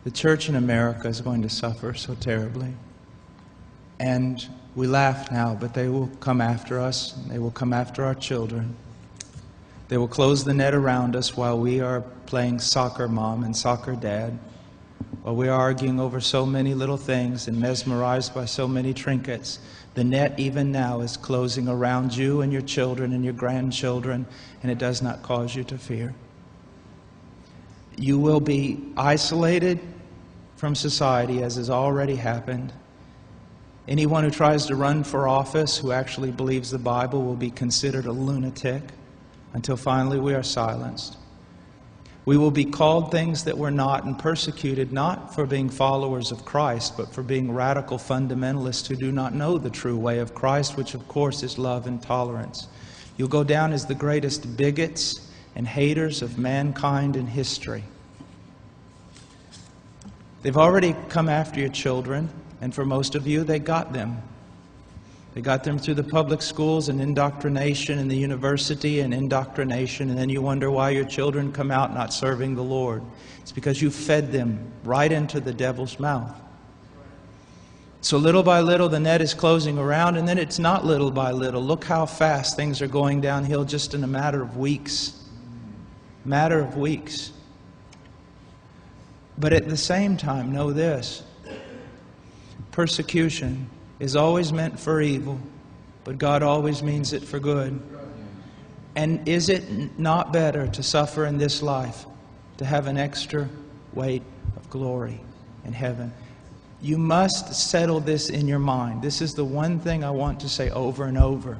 The church in America is going to suffer so terribly. And we laugh now, but they will come after us. They will come after our children. They will close the net around us while we are playing soccer mom and soccer dad, while we are arguing over so many little things and mesmerized by so many trinkets. The net even now is closing around you and your children and your grandchildren, and it does not cause you to fear. You will be isolated from society, as has already happened. Anyone who tries to run for office who actually believes the Bible will be considered a lunatic until finally we are silenced. We will be called things that we're not and persecuted not for being followers of Christ, but for being radical fundamentalists who do not know the true way of Christ, which of course is love and tolerance. You'll go down as the greatest bigots and haters of mankind in history. They've already come after your children, and for most of you, they got them. They got them through the public schools and indoctrination, and the university and indoctrination, and then you wonder why your children come out not serving the Lord. It's because you fed them right into the devil's mouth. So little by little, the net is closing around, and then it's not little by little. Look how fast things are going downhill just in a matter of weeks. Matter of weeks. But at the same time, know this. Persecution is always meant for evil, but God always means it for good. And is it not better to suffer in this life, to have an extra weight of glory in heaven? You must settle this in your mind. This is the one thing I want to say over and over.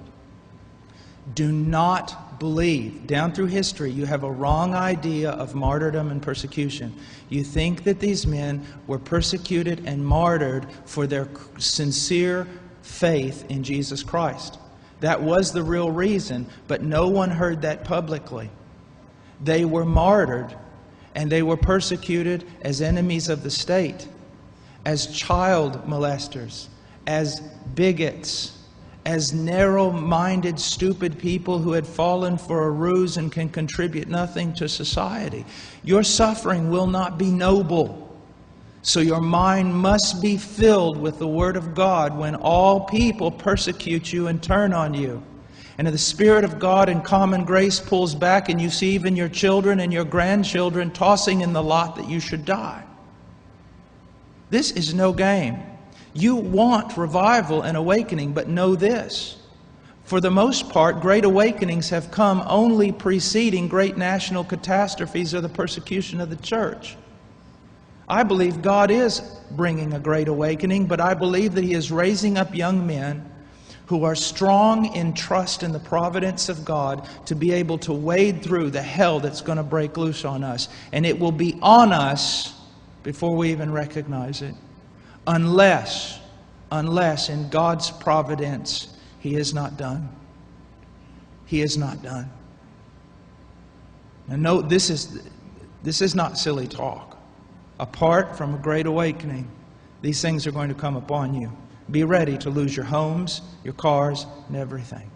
Do not believe. Down through history, you have a wrong idea of martyrdom and persecution. You think that these men were persecuted and martyred for their sincere faith in Jesus Christ. That was the real reason, but no one heard that publicly. They were martyred, and they were persecuted as enemies of the state, as child molesters, as bigots, as narrow-minded, stupid people who had fallen for a ruse and can contribute nothing to society. Your suffering will not be noble. So your mind must be filled with the Word of God when all people persecute you and turn on you. And if the Spirit of God in common grace pulls back and you see even your children and your grandchildren tossing in the lot that you should die. This is no game. You want revival and awakening, but know this. For the most part, great awakenings have come only preceding great national catastrophes or the persecution of the church. I believe God is bringing a great awakening, but I believe that He is raising up young men who are strong in trust in the providence of God to be able to wade through the hell that's going to break loose on us. And it will be on us before we even recognize it. Unless in God's providence, He is not done. He is not done. Now note, this is not silly talk. Apart from a great awakening, these things are going to come upon you. Be ready to lose your homes, your cars, and everything.